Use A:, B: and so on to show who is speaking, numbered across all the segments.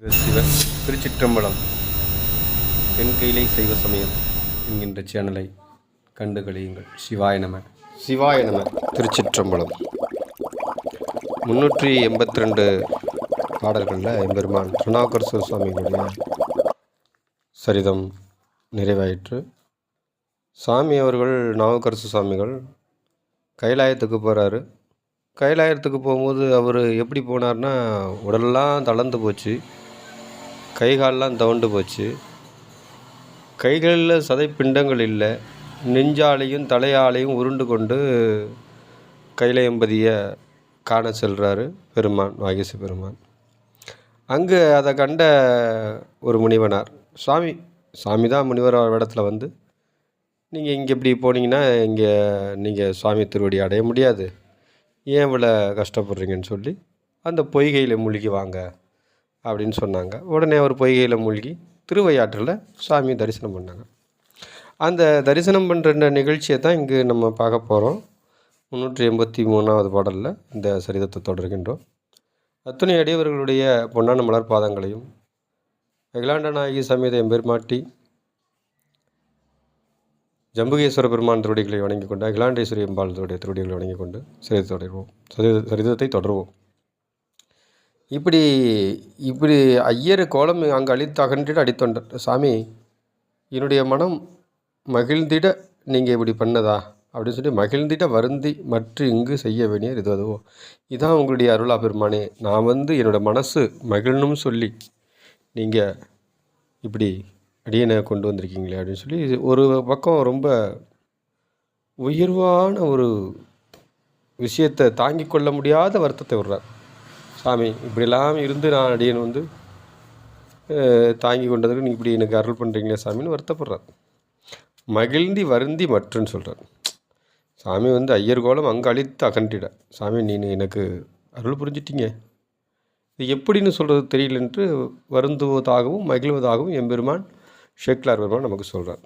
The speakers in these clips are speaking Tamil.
A: சிவ திருச்சிற்றம்பலம் தென் கையிலை சைவ சமயம் என்கின்ற சேனலை கண்டு கழியுங்கள். சிவாய நம. சிவாய நம. திருச்சிற்றம்பலம் 382 பாடல்களில் எம்பெருமான் திருநாவுக்கரசர் சுவாமிகளுடைய சரிதம் நிறைவாயிற்று. சாமி அவர்கள் நாவுக்கரசு சுவாமிகள் கைலாயத்துக்கு போகிறாரு. கைலாயத்துக்கு போகும்போது அவர் எப்படி போனார்னா, உடலெல்லாம் தளர்ந்து போச்சு, கை காலெலாம் தவண்டு போச்சு, கைகளில் சதைப்பிண்டங்கள் இல்லை, நெஞ்சாலையும் தலையாலையும் உருண்டு கொண்டு கைலையம்பதியை காண செல்கிறாரு பெருமான், வாகீச பெருமான். அங்கு அதை கண்ட ஒரு முனிவனார், சாமி தான் முனிவர் இடத்துல வந்து, நீங்கள் இங்கே இப்படி போனீங்கன்னா இங்கே நீங்கள் சுவாமி திருவடி அடைய முடியாது, ஏன் இவ்வளோ கஷ்டப்படுறீங்கன்னு சொல்லி அந்த பொய்கையில் மூழ்கி வாங்க அப்படின்னு சொன்னாங்க. உடனே அவர் பொய்கையில் மூழ்கி திருவையாற்றில் சாமி தரிசனம் பண்ணாங்க. அந்த தரிசனம் பண்ணுற நிகழ்ச்சியை தான் இங்கு நம்ம பார்க்க போகிறோம். 383வது பாடலில் இந்த சரிதத்தை தொடர்கின்றோம். அத்துணை அடியவர்களுடைய பொன்னான மலர் பாதங்களையும் அகிலாண்டநாயகி சமேத எம்பெருமாட்டி ஜம்புகேஸ்வர பெருமான் திருவடிகளை வணங்கி கொண்டு, அகிலாண்டேஸ்வரி அம்பாள் திருவடிகளை வணங்கி கொண்டு சரிதத்தை தொடருவோம். இப்படி ஐயர் கோலம் அங்கு அழித்து அடித்தொண்டர். சாமி, என்னுடைய மனம் மகிழ்ந்திட நீங்கள் இப்படி பண்ணதா அப்படின்னு சொல்லி மகிழ்ந்திட வருந்தி மற்ற இங்கு செய்ய வேண்டிய இது அதுவோ, இதான் உங்களுடைய அருளா பெருமானே, நான் வந்து என்னோடய மனசு மகிழணும்னு சொல்லி நீங்கள் இப்படி அடியனை கொண்டு வந்திருக்கீங்களே அப்படின்னு சொல்லி ஒரு பக்கம் ரொம்ப உயர்வான ஒரு விஷயத்தை தாங்கி கொள்ள முடியாத வருத்தத்தை விடுறார். சாமி, இப்படிலாம் இருந்து நான் அடியன் வந்து தாங்கி கொண்டதுக்கு நீங்கள் இப்படி எனக்கு அருள் பண்ணுறீங்களே சாமின்னு வருத்தப்படுறார். மகிழ்ந்தி வருந்தி மற்றுன்னு சொல்கிறார். சாமி வந்து ஐயர் கோலம் அங்கு அழித்து அகன்றிட, சாமி நீ எனக்கு அருள் புரிஞ்சிட்டீங்க, இது எப்படின்னு சொல்கிறது தெரியலன்ட்டு வருந்துவதாகவும் மகிழ்வதாகவும் எம்பெருமான் ஷேக்லார் பெருமான் நமக்கு சொல்கிறார்.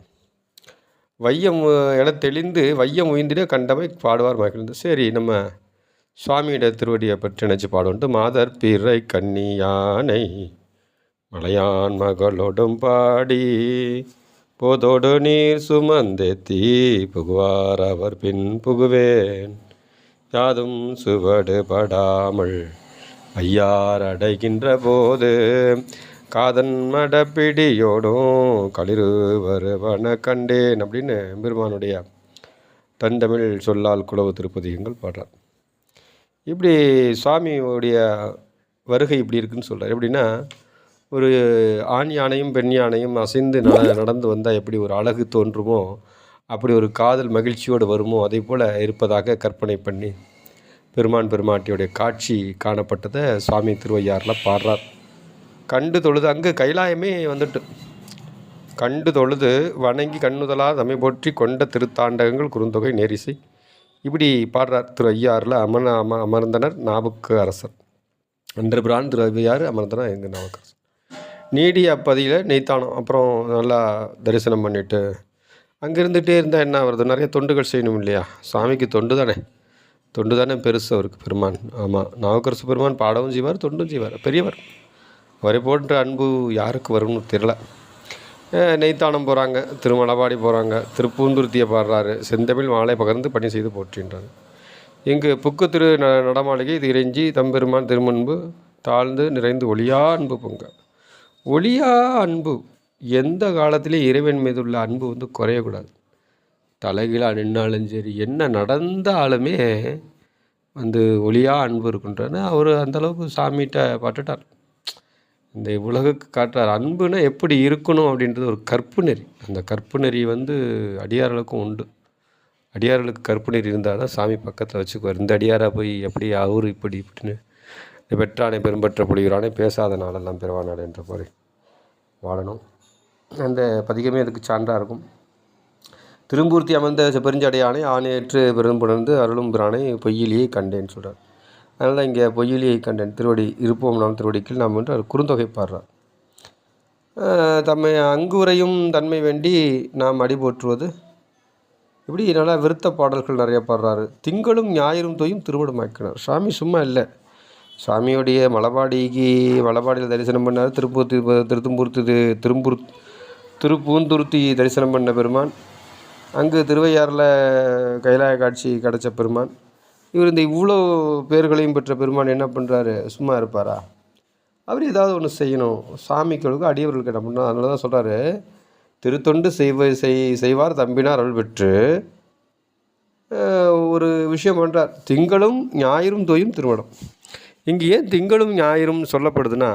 A: வையம் என தெளிந்து வையம் உயிந்திட கண்டமை பாடுவார் மகிழ்ந்து. சரி, நம்ம சுவாமியிட திருவடியை பற்றி நினச்சி பாடுன்ட்டு, மாதர் பிறை கன்னி யானை மலையான் மகளோடும் பாடி போதோடு நீர் சுமந்தேத்தி புகுவார் அவர் பின் புகுவேன், யாதும் சுவடு படாமல் ஐயார் அடைகின்ற போது காதன் மடப்பிடியோடும் களிறு வருவன கண்டேன் அப்படின்னு பெருமானுடைய தந்தமிழ் சொல்லால் குலவு திருப்பதிகங்கள் பாடுறார். இப்படி சுவாமியுடைய வருகை இப்படி இருக்குதுன்னு சொல்கிறார். எப்படின்னா, ஒரு ஆண் யானையும் பெண் யானையும் அசைந்து நடந்து வந்தால் எப்படி ஒரு அழகு தோன்றுமோ, அப்படி ஒரு காதல் மகிழ்ச்சியோடு வருமோ, அதே போல் இருப்பதாக கற்பனை பண்ணி பெருமாட்டியுடைய காட்சி காணப்பட்டதை சுவாமி திருவையாறில் பாடுறார். கண்டு தொழுது, அங்கே கைலாயமே வந்துட்டு கண்டு தொழுது வணங்கி கண்ணுதலா தம்மை போற்றி கொண்ட திருத்தாண்டகங்கள் குறுந்தொகை நேரிசை இப்படி பாடுறார். திரு ஐயாறில் அமர்ந்தனர் நாவுக்கு அரசர் அன்று பிரான் திரு ஐயாறு அமர்ந்தனர் எங்கள் நாவுக்கரசர். நீடிய அப்பதியில் நெய்த்தானம். அப்புறம் நல்லா தரிசனம் பண்ணிவிட்டு அங்கே இருந்துகிட்டே இருந்தால் என்ன வருது, நிறைய தொண்டுகள் செய்யணும் இல்லையா, சாமிக்கு தொண்டு தானே பெருசு அவருக்கு பெருமான். ஆமாம், நாவுக்கரசு பெருமான் பாடவும் செய்வார், தொண்டும் செய்வார், பெரியவர். அவரை போன்ற அன்பு யாருக்கு வரும்னு தெரில. நெய்த்தானம் போகிறாங்க, திருமலபாடி போகிறாங்க, திருப்பூந்துருத்தியை பாடுறாரு, செந்தமிழ் மாலை பகர்ந்து பணி செய்து போற்றின்றார். இங்கு புக்கு திரு நடமாளிகை இது இறைஞ்சி தம்பெருமான் திருமன்பு தாழ்ந்து நிறைந்து ஒளியா அன்பு பொங்க. ஒளியா அன்பு, எந்த காலத்திலையும் இறைவன் மீது உள்ள அன்பு வந்து குறையக்கூடாது. தலைகீழாக நின்னாலும் சரி, என்ன நடந்தாலுமே வந்து ஒளியா அன்பு இருக்குன்றான்னு அவர் அந்தளவுக்கு சாமிகிட்ட பட்டுட்டார். இந்த உலகுக்கு காட்டுறார். அன்புனா எப்படி இருக்கணும் அப்படின்றது ஒரு கற்பு நெறி. அந்த கற்பு நெறி வந்து அடியார்களுக்கும் உண்டு. அடியார்களுக்கு கற்பு நெறி இருந்தால் தான் சாமி பக்கத்தில் வச்சுக்குவார். இந்த அடியாராக போய் எப்படி அவர் இப்படின்னு பெற்றானே பெரும்பற்ற பொழிகிறானே பேசாத நாளெல்லாம் பிறவானாடு என்ற போய் வாழணும். அந்த பதிகமே அதுக்கு சான்றாக இருக்கும். திரும்பூர்த்தி அமர்ந்த பெருஞ்சடையானை ஆணையற்று பெரும்புணர்ந்து அருளும் பிரானை பொய்யிலேயே கண்டேன்னு சொல்கிறார். அதனால் இங்கே பொய்யிலியை கண்டேன் திருவடி இருப்போம் நாம் திருவடிக்கில் நாம் என்று குறுந்தொகை பாடுறார். தம்மை அங்குரையும் தன்மை வேண்டி நாம் அடி போற்றுவது இப்படி நல்லா விருத்த பாடல்கள் நிறைய பாடுறாரு. திங்களும் ஞாயிறும் தொய்யும் திருவடமாக்கினார். சாமி சும்மா இல்லை, சாமியோடைய மலபாடியில் தரிசனம் பண்ணார். திருப்பூந்துருத்தி தரிசனம் பண்ண பெருமான். அங்கு திருவையாறில் கைலாய காட்சி கிடச்ச பெருமான். இவர் இந்த இவ்வளோ பேர்களையும் பெற்ற பெருமான் என்ன பண்ணுறாரு? சும்மா இருப்பாரா? அவர் ஏதாவது ஒன்று செய்யணும். சாமிகளுக்கு அடியவர்களுக்கு என்ன பண்ணணும்? அதனால தான் சொல்கிறாரு, திருத்தொண்டு செய்வார் தம்பினார் அருள் பெற்று ஒரு விஷயம் பண்ணுறார். திங்களும் ஞாயிறும் தோயும் திருமணம். இங்கே ஏன் திங்களும் ஞாயிறும் சொல்லப்படுதுன்னா,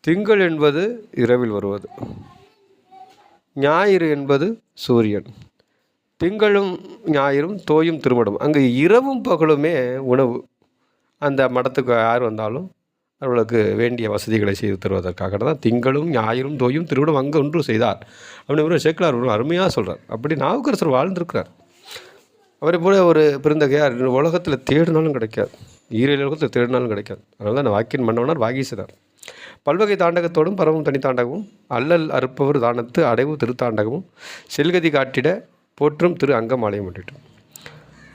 A: திங்கள் என்பது இரவில் வருவது, ஞாயிறு என்பது சூரியன். திங்களும் ஞாயிறும் தோயும் திருமணம். அங்கே இரவும் பகலுமே உணவு. அந்த மடத்துக்கு யார் வந்தாலும் அவர்களுக்கு வேண்டிய வசதிகளை செய்து தருவதற்காக தான் திங்களும் ஞாயிறும் தோயும் திருமணம் அங்கே ஒன்று செய்தார் அப்படின்னு சேக்கிழார் ஒரு அருமையாக சொல்கிறார். அப்படி நாவுக்கரசர் வாழ்ந்திருக்கிறார். அவரை போல ஒரு பெருந்தகையார் உலகத்தில் தேடினாலும் கிடைக்காது, ஈரேழு உலகத்தில் தேடினாலும் கிடைக்காது. அதனால தான் வாக்கின் மன்னவனார் வாகீசனார். பல்வகை தாண்டகத்தோடும் பரவும் தனித்தாண்டகமும் அல்லல் அறுப்பவர் தானத்து அடைவு திருத்தாண்டகமும் செல்கதி காட்டிட போற்றும் திரு அங்கமாலை முட்டிட்டோம்.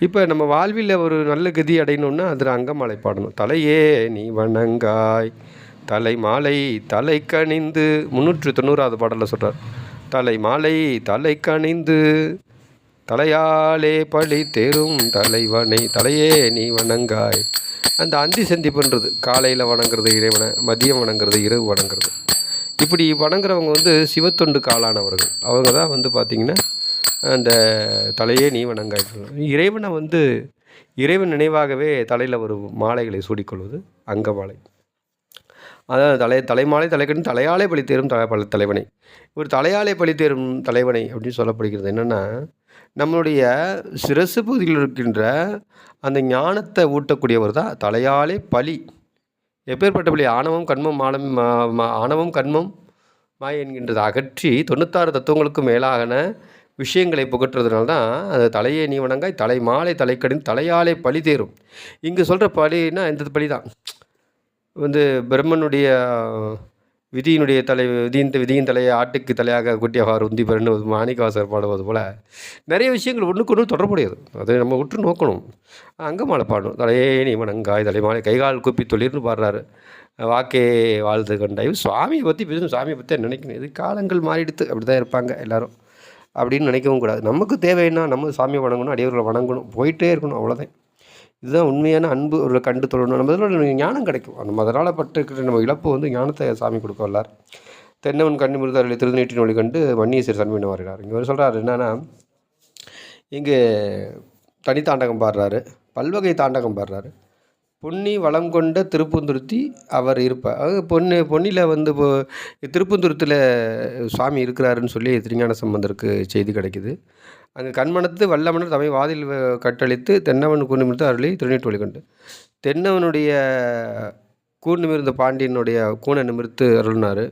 A: இப்போ நம்ம வாழ்வில் ஒரு நல்ல கதி அடையணும்னா அதில் அங்கமாலை பாடணும். தலையே நீ வணங்காய் தலை மாலை தலை கணிந்து 390வது பாடலில் சொல்கிறார். தலை மாலை தலை கணிந்து தலையாலே பழி தேரும் தலைவனை தலையே நீ வணங்காய். அந்த அந்தி சந்திப்புன்றது காலையில் வணங்குறது இறைவனை, மதியம் வணங்குறது, இரவு வணங்குறது. இப்படி வணங்குறவங்க சிவத்தொண்டு காலானவர்கள். அவங்க தான் பார்த்திங்கன்னா அந்த தலையே நீ வணங்காய். இறைவனை இறைவன் நினைவாகவே தலையில் ஒரு மாலைகளை சூடிக்கொள்வது அங்கமாலை. அதாவது தலைமாலை தலைக்கணும் தலையாலே பழி தேரும் தலைவனை. ஒரு தலையாலே பழி தேரும் தலைவனை அப்படின்னு சொல்லப்படுகிறது. என்னென்னா, நம்மளுடைய சிரசு பகுதியில் இருக்கின்ற அந்த ஞானத்தை ஊட்டக்கூடியவர் தான் தலையாலே பழி. எப்பேற்பட்ட பழி? ஆணவம் கண்மம் மாய் என்கின்றதை அகற்றி 96 தத்துவங்களுக்கு மேலான விஷயங்களை புகற்றுறதுனால தான் அந்த தலையே நீ வணங்காய் தலை மாலை தலைக்கடின் தலையாலே பழி தேரும். இங்கே சொல்கிற பழின்னா இந்த பழி தான். பிரம்மனுடைய விதியின் தலையை ஆட்டுக்கு தலையாக குட்டியவாறு உந்தி பெருன்னு மாணிக்கவாசகர் பாடுவது போல் நிறைய விஷயங்கள் ஒன்றுக்கு ஒன்று தொடர்புடையது. அதை நம்ம உற்று நோக்கணும். அங்கமாலை பாடணும். தலையே நீ வணங்காய் தலைமாலை கைகால் கூப்பி தொழில்னு பாடுறாரு. வாக்கே வாழ்த்து கண்டாய். சுவாமியை பற்றி பேசணும், சாமியை பற்றி நினைக்கணும். இது காலங்கள் மாறிடுத்து, அப்படி தான் இருப்பாங்க எல்லோரும் அப்படின்னு நினைக்கவும் கூடாது. நமக்கு தேவைன்னா நம்ம சாமியை வணங்கணும், அடியவர்களை வணங்கணும், போயிட்டே இருக்கணும், அவ்வளோதான். இதுதான் உண்மையான அன்பு. ஒரு கண்டு தொழணும். நம்ம இதனால் ஞானம் கிடைக்கும். நம்ம அதனால் பட்டுக்கிட்ட நம்ம இழப்பு ஞானத்தை சாமி கொடுக்க வல்லார். தென்னவன் கண்ணு மிருதாரில் திருநீட்டின் ஒளி கண்டு மன்னியசர் சன்மீன வருகிறார். இங்கே சொல்கிறார் என்னென்னா, இங்கே தனித்தாண்டகம் பாடுறாரு, பல்வகை தாண்டகம் பாடுறாரு. பொன்னி வளம் கொண்ட திருப்பூந்துருத்தி அவர் இருப்பார். பொன்னியில் இப்போ திருப்பூந்துருத்தில் சுவாமி இருக்கிறாருன்னு சொல்லி திருஞான சம்பந்தருக்கு செய்தி கிடைக்குது. அங்கே கண்மணத்து வல்லமன்னர் தம்மை வாதில் கட்டளித்து தென்னவன் கூர்நிமிர்ந்து அருளி திருநீட்டு ஒளி கண்டு. தென்னவனுடைய கூர் நிமிர்ந்த பாண்டியனுடைய கூனை நிமிர்த்து அருள்னார்.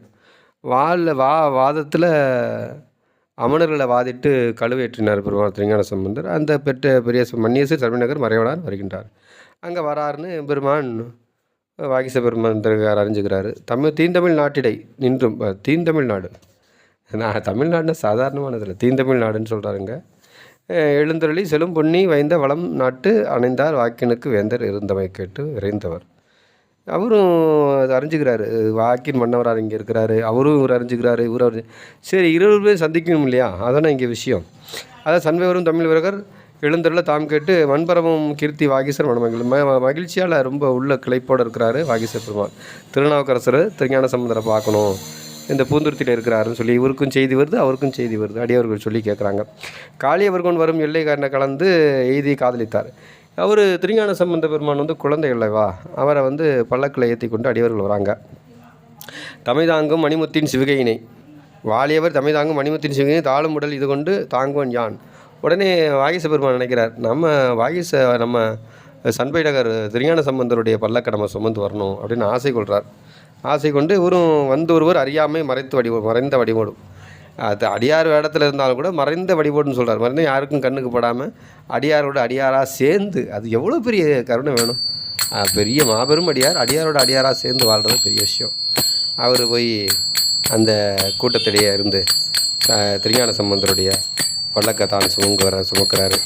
A: வாதத்தில் அமணர்களை வாதிட்டு கழுவேற்றினார் பெருமாள் திருஞான சம்பந்தர். அந்த பெரிய மன்னியசர் சர்வநகர் மறைவனார் வருகின்றார். அங்கே வராருன்னு பெருமான் வாகிச பெருமான் அறிஞ்சுக்கிறாரு. தீந்தமிழ் நாட்டிடை நின்றும் தீந்தமிழ் நாடு, நான் தமிழ்நாடுனா சாதாரணமானதில்லை, தீந்தமிழ் நாடுன்னு சொல்கிறாருங்க. எழுந்தருளி செலும் பொன்னி வைந்த வளம் நாட்டு அணைந்தார் வாக்கினுக்கு வேந்தர் இருந்தமை கேட்டு விரைந்தவர். அவரும் அதை அறிஞ்சுக்கிறாரு. வாக்கின் மன்னவரார் இங்கே இருக்கிறாரு, அவரும் இவர் அறிஞ்சுக்கிறாரு. சரி, 20 பேர் சந்திக்கணும் இல்லையா? அதானே இங்கே விஷயம். அதான் சண்பைவரும் தமிழ் வீரகர் எழுந்தருள தாம் கேட்டு மண்பரமும் கீர்த்தி வாகீசர் மகிழ்ச்சியால் ரொம்ப உள்ள கிளைப்போடு இருக்கிறாரு வாகீசர் பெருமாள். திருநாவுக்கரசர் திருஞான சம்பந்தரை பார்க்கணும், இந்த பூந்துருத்தியில் இருக்கிறாருன்னு சொல்லி இவருக்கும் செய்தி வருது, அவருக்கும் செய்தி வருது. அடியவர்கள் சொல்லி கேட்குறாங்க. காளியவர்கோன் வரும் எல்லை காரனை கலந்து எய்தி காதலித்தார். அவர் திருஞான சம்பந்த பெருமான் குழந்தை இல்லைவா, அவரை பல்லக்கில் ஏற்றி கொண்டு அடியவர்கள் வராங்க. தமிழ்தாங்கும் மணிமுத்தின் சிவிகையினை வாலியவர் தமிழ்தாங்கும் மணிமுத்தின் சிவிகையினை தாழும் உடல் இது கொண்டு தாங்குவன் யான். உடனே வாகீச பெருமான் நினைக்கிறார், நம்ம சண்பைநகர் திருஞான சம்பந்தருடைய பல்லக்கை நம்ம சுமந்து வரணும் அப்படின்னு ஆசை கொள்கிறார். ஆசை கொண்டு இவரும் ஒருவர் அறியாமை மறைந்த வடிவோடும். அது அடியார் வேடத்தில் இருந்தாலும் கூட மறைந்த வடிவோடுன்னு சொல்கிறார். மறைந்த யாருக்கும் கண்ணுக்கு படாமல் அடியாரோட அடியாராக சேர்ந்து, அது எவ்வளோ பெரிய கருணை வேணும். பெரிய மாபெரும் அடியாரோட அடியாராக சேர்ந்து வாழ்கிறது பெரிய விஷயம். அவர் போய் அந்த கூட்டத்திலேயே இருந்து திருஞான சம்பந்தருடைய பல்லக்கை தான் சுமக்கிறாரு.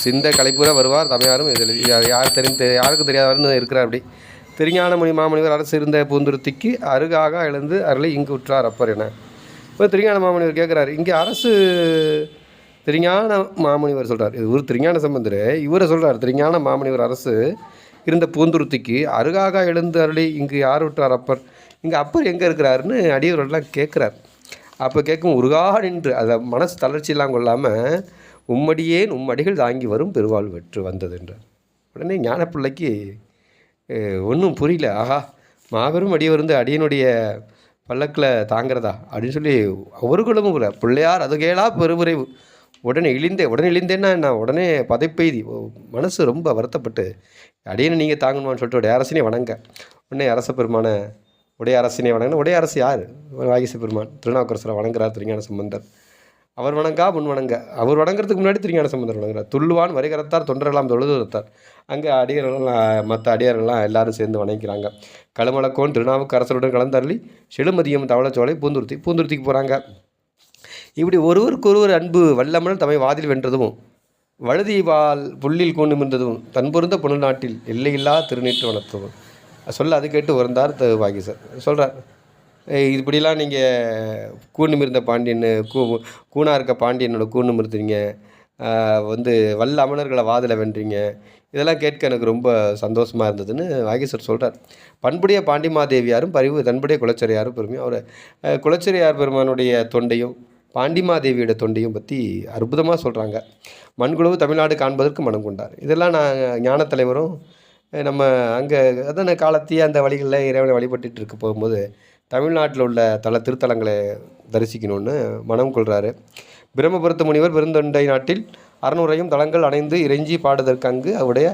A: சிந்த கலைப்புற வருவார் தமிழாரும் இதில் யாருக்கும் தெரியாதவர்னு இருக்கிறார். அப்படி திருஞானமணி மாமுனிவர் அரசு இருந்த பூந்துருத்திக்கு அருகாக எழுந்து அருளை இங்கு உற்றார் அப்பர் என. இப்போ திருஞான மாமுனிவர் கேட்குறாரு, இங்கே அரசு திருஞான மாமுனிவர் சொல்கிறார், இது ஒரு திருஞான சம்பந்தர் இவரை சொல்கிறார், திருஞான மாமுனிவர் அரசு இருந்த பூந்துருத்திக்கு அருகாக எழுந்து அருளை இங்கு யார் விட்டார் அப்பர், இங்கே அப்பர் எங்கே இருக்கிறாருன்னு அடியவர்கள்லாம் கேட்குறார். அப்போ கேட்கும் உருகா நின்று அதை மனசு தளர்ச்சியெல்லாம் கொள்ளாமல் உம்மடியேன் உம்மடிகள் தாங்கி வரும் பெருவாள் வெற்று வந்தது என்றார். உடனே ஞான பிள்ளைக்கு ஒன்றும் புரியல. ஆஹா, மாபெரும் அடியவர் இருந்து அடியனுடைய பல்லக்கில் தாங்கிறதா அப்படின்னு சொல்லி அவர்களும் பிள்ளையார் அது கேளா பெருவிரைவு உடனே இழிந்தேன்னா நான் உடனே பதைப்பெய்தி மனசு ரொம்ப வருத்தப்பட்டு அடியனை நீங்கள் தாங்கணுமான்னு சொல்லிட்டு உடைய அரசனே வணங்க. உடனே அரச பெருமான உடைய அரசனே வணங்கினா, உடைய அரசு யார்? வாகீச பெருமான் திருநாவுக்கரசரை வணங்குறார் திருஞான சம்பந்தர். அவர் வணங்கா முன் வணங்க, அவர் வணங்குறதுக்கு முன்னாடி திருஞான சம்பந்தர் வணங்குறார். துள்ளுவான் வரிகரத்தார் தொண்டரெல்லாம் தொழுது வைத்தார். அங்கே அடியார்கள்லாம் மற்ற அடியார்கள்லாம் எல்லாரும் சேர்ந்து வணங்கிக்கிறாங்க. களுமலக்கோன் திருநாவுக்கரசருடன் கலந்தருளி செழுமதியம் தவளச்சோலை பூந்துருத்திக்கு போகிறாங்க. இப்படி ஒருவருக்கு ஒருவர் அன்பு வல்லமல் தம்மை வாதில் வென்றதும் வழுதிவால் புள்ளில் கொண்டு நின்றதும் தன்பொருந்த புனநாட்டில் எல்லையில்லா திருநீற்று வளர்த்தவும் சொல்ல அது கேட்டு வருந்தார் வாகீசர். சொல்கிறார், இப்படிலாம் நீங்கள் கூநிமிர்ந்த பாண்டியன் கூணாக இருக்க பாண்டியனோட கூநிமிர்த்துறீங்க, வல்ல அமணர்களை வாதில் வென்றீங்க, இதெல்லாம் கேட்க எனக்கு ரொம்ப சந்தோஷமாக இருந்ததுன்னு வாகீசர் சொல்கிறார். பண்புடைய பாண்டிமாதேவியாரும் பரிவு தன்புடைய குலச்சரியாரும் பெருமையும் அவர் குலச்சரியார் பெருமானுடைய தொண்டையும் பாண்டிமாதேவியோட தொண்டையும் பற்றி அற்புதமாக சொல்கிறாங்க. மண்குளவு தமிழ்நாடு காண்பதற்கு மனம் கொண்டார். இதெல்லாம் நான் ஞான தலைவரும் நம்ம அங்கே அதான் காலத்தையே அந்த வழிகளில் இறைவனை வழிபட்டு இருக்க போகும்போது தமிழ்நாட்டில் உள்ள திருத்தலங்களை தரிசிக்கணும்னு மனம் கொள்கிறாரு. பிரம்மபுரத்து முனிவர் பெருந்தொண்டை நாட்டில் 600 தலங்கள் அணைந்து இறைஞ்சி பாடுதற்கு அங்கு அவருடைய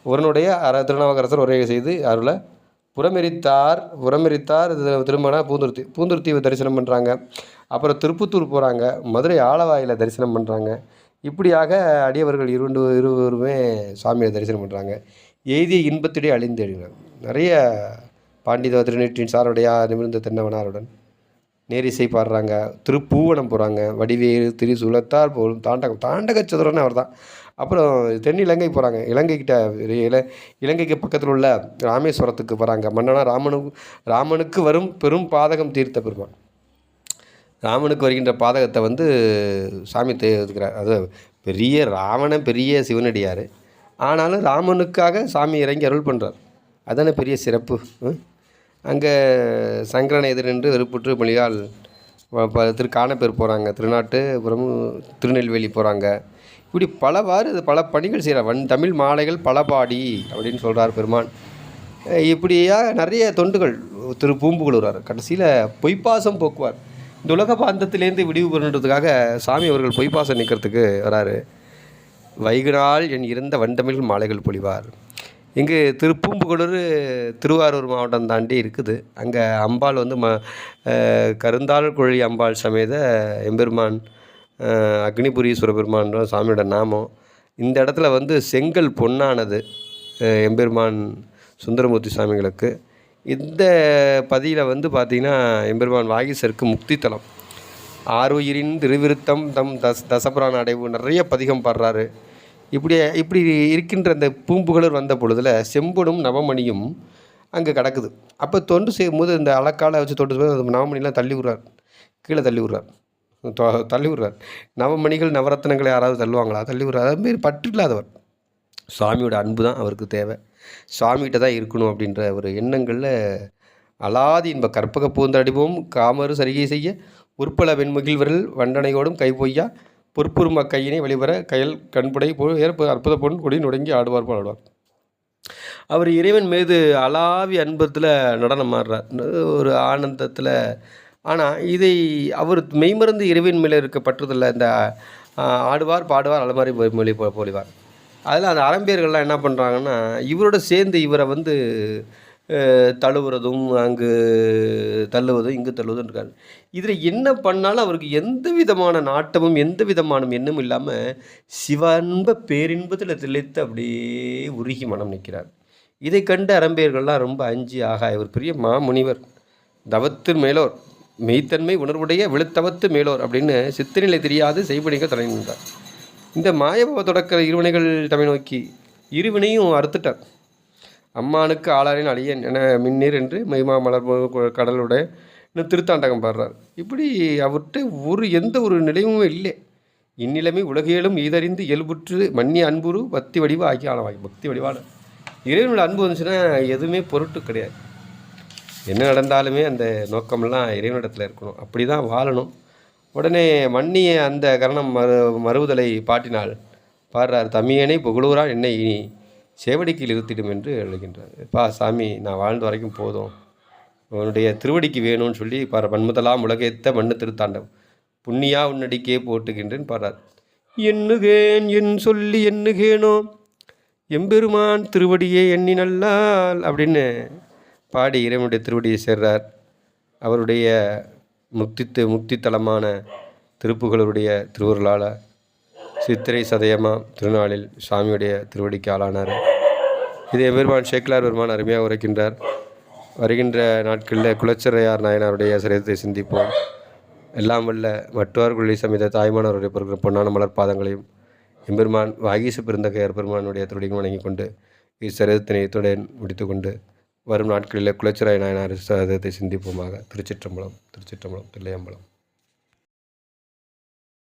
A: உரனுடைய திருநாவுக்கரசர் உரையை செய்து அருளை புறமெரித்தார் திருமண பூந்துருத்தி தரிசனம் பண்ணுறாங்க. அப்புறம் திருப்பத்தூர் போகிறாங்க, மதுரை ஆலவாயில் தரிசனம் பண்ணுறாங்க. இப்படியாக அடியவர்கள் இருவருமே சாமியை தரிசனம் பண்ணுறாங்க. எய்திய இன்பத்திடையே அழிந்து எழுதினார். நிறைய பாண்டித திருநீற்றின் சாருடையா நிமிர்ந்த தென்னவனாருடன் நேரிசை பாடுறாங்க. திருப்பூவனம் போகிறாங்க. வடிவேறு திரிசூலத்தார் போலும் தாண்டக சதுரன்னு அவர் தான். அப்புறம் தென்னிலங்கை போகிறாங்க. இலங்கைக்கு பக்கத்தில் உள்ள ராமேஸ்வரத்துக்கு போகிறாங்க. மன்னனா ராமனுக்கு வரும் பெரும் பாதகம் தீர்த்த பெருமான். ராமனுக்கு வருகின்ற பாதகத்தை சாமி தேர்க்கிறார். அது பெரிய சிவனடியார். ஆனாலும் ராமனுக்காக சாமி இறங்கி அருள் பண்ணுறார். அதானே பெரிய சிறப்பு. அங்கே சங்கரனை எதிரென்று வெறுப்புற்று மொழியால் காணப்பேர் போகிறாங்க. திருநாட்டுப்புறம் திருநெல்வேலி போகிறாங்க. இப்படி பல பணிகள் செய்கிறார். தமிழ் மாலைகள் பல பாடி அப்படின்னு சொல்கிறார் பெருமான். இப்படியா நிறைய தொண்டுகள் பூம்புகழுறார். கடைசியில் பொய்ப்பாசம் போக்குவார். இந்த உலக பாந்தத்திலேருந்து விடிவு பெறுன்றதுக்காக சாமி அவர்கள் பொய்ப்பாசம் நிற்கிறதுக்கு வராரு. வைகுநாள் என் இருந்த வண்டமிழ் மாலைகள் பொழிவார். இங்கு பூம்புகழூர் திருவாரூர் மாவட்டம் தாண்டி இருக்குது. அங்கே அம்பாள் கருந்தாள் குழி அம்பாள் சமேத எம்பெருமான் அக்னிபுரீஸ்வர பெருமான் சாமியோட நாமம். இந்த இடத்துல செங்கல் பொன்னானது எம்பெருமான் சுந்தரமூர்த்தி சாமிகளுக்கு. இந்த பதியில் பார்த்திங்கன்னா எம்பெருமான் வாகீசருக்கு முக்தி தலம். ஆறுயிரின் திருவிருத்தம் தம் தசபுராண அடைவு நிறைய பதிகம் பாடுறாரு. இப்படி இருக்கின்ற அந்த பூம்புகழூர் வந்த பொழுதில் செம்பொடும் நவமணியும் அங்கே கிடக்குது. அப்போ தொண்டு செய்யும்போது இந்த அலக்காலை வச்சு தொண்டு செய்யும்போது நவமணிலாம் கீழே தள்ளி விடுறார். நவமணிகள் நவரத்னங்களை யாராவது தள்ளுவாங்களா? தள்ளி விடுறார். அதுமாரி பற்று இல்லாதவர். சுவாமியோட அன்பு தான் அவருக்கு தேவை. சுவாமிகிட்ட தான் இருக்கணும் அப்படின்ற ஒரு எண்ணங்களில் அலாதி இன்ப கற்பக பூந்தடிவும் காமறு சரிகை செய்ய உற்பல வெண்மகிழ்வர்கள் வண்டனையோடும் கைப்பொய்யா பொற்புறும் அக்கையினை வெளிவர கயல் கண்புடை அற்புத பொன் கொடி நுடங்கி ஆடுவார். அவர் இறைவன் மீது அலாவி அன்பத்தில் நடனம் ஆடுறார், ஒரு ஆனந்தத்தில். ஆனால் இதை அவர் மெய்மறந்து இறைவன் மேலே இருக்க பற்றுதில்லை. இந்த ஆடுவார் பாடுவார் அலமாரி மொழி பொழிவார். அதில் அந்த அரம்பியர்கள்லாம் என்ன பண்ணுறாங்கன்னா இவரோட சேர்ந்து இவரை தழுவுறதும் அங்கு தள்ளுவதும் இங்கு தள்ளுவதும் இருக்காரு. இதில் என்ன பண்ணாலும் அவருக்கு எந்த விதமான நாட்டமும் எந்த விதமான எண்ணமும் இல்லாமல் சிவன்ப பேரின்பத்தில் திளைத்து அப்படியே உருகி மனம் நிற்கிறார். இதை கண்டு அரம்பியர்கள்லாம் ரொம்ப அஞ்சு ஆகா இவர் பெரிய மாமுனிவர், தவத்து மேலோர், மெய்த்தன்மை உணர்வுடைய விழுத்தவத்து மேலோர் அப்படின்னு சித்தநிலை தெரியாது செய்வனிகள் தலை நின்றார். இந்த மாயபவ தொடக்க இருவினைகள் தம்மை நோக்கி இருவினையும் அறுத்துட்டார். அம்மானுக்கு ஆளாரின் அழியன் என மின்னீர் என்று மெய்மா மலர் கடலுடைய இன்னும் திருத்தாண்டகம் பாடுறார். இப்படி அவர்கிட்ட எந்த ஒரு நிலையுமே இல்லை. இந்நிலைமை உலகியலும் ஈதறிந்து இயல்புற்று மன்னிய அன்புரு பக்தி வடிவு ஆகிய ஆளவாகி. பக்தி வடிவான இறைவனோட அன்பு வந்துச்சுன்னா எதுவுமே பொருட்டு கிடையாது. என்ன நடந்தாலுமே அந்த நோக்கம்லாம் இறைவனிடத்தில் இருக்கணும். அப்படி தான் வாழணும். உடனே மன்னிய அந்த கரணம் மறுவுதலை பாட்டினால் பாடுறார். தமியனை புகழூரா என்னை இனி சேவடிக்கில் இருத்திடும் என்று எழுகின்றார். சாமி நான் வாழ்ந்த வரைக்கும் போதும், உன்னுடைய திருவடிக்கு வேணும்னு சொல்லி பன்முதலாம் உலகேத்த மண்ணு திருத்தாண்டம் புண்ணியா உன்னடிக்கே போட்டுகின்றேன்னு பாடுறார். எண்ணுகேன் என் சொல்லி எண்ணுகேனோ எம்பெருமான் திருவடியே எண்ணி நல்லால் அப்படின்னு பாடி இறைவனுடைய திருவடியை சேர்றார். அவருடைய முக்தி தலமான திருப்புகளுடைய திருவுருளால் சித்திரை சதயமாம் திருநாளில் சாமியுடைய திருவடிக்கு ஆளானார். இதே பெருமான் சேக்கிலார் பெருமான் அருமையாக உரைக்கின்றார். வருகின்ற நாட்களில் குலச்சிறையார் நாயனாருடைய சரித்திரத்தை சிந்திப்போம். எல்லாம் வல்ல மற்றவர்களை சமேத தாய்மானவருடைய பொருட்கள் பொன்னான மலர் பாதங்களையும் எம்பெருமான் வாகீச பெருந்தகையார் பெருமானுடைய திருவடியும் வணங்கி கொண்டு இச்சரித்தினை முடித்து கொண்டு வரும் நாட்களில் குலச்சிராய நாயனார் சரித்திரத்தை சிந்திப்போமாக. திருச்சிற்றம்பலம், திருச்சிற்றம்பலம், தில்லையம்பலம்.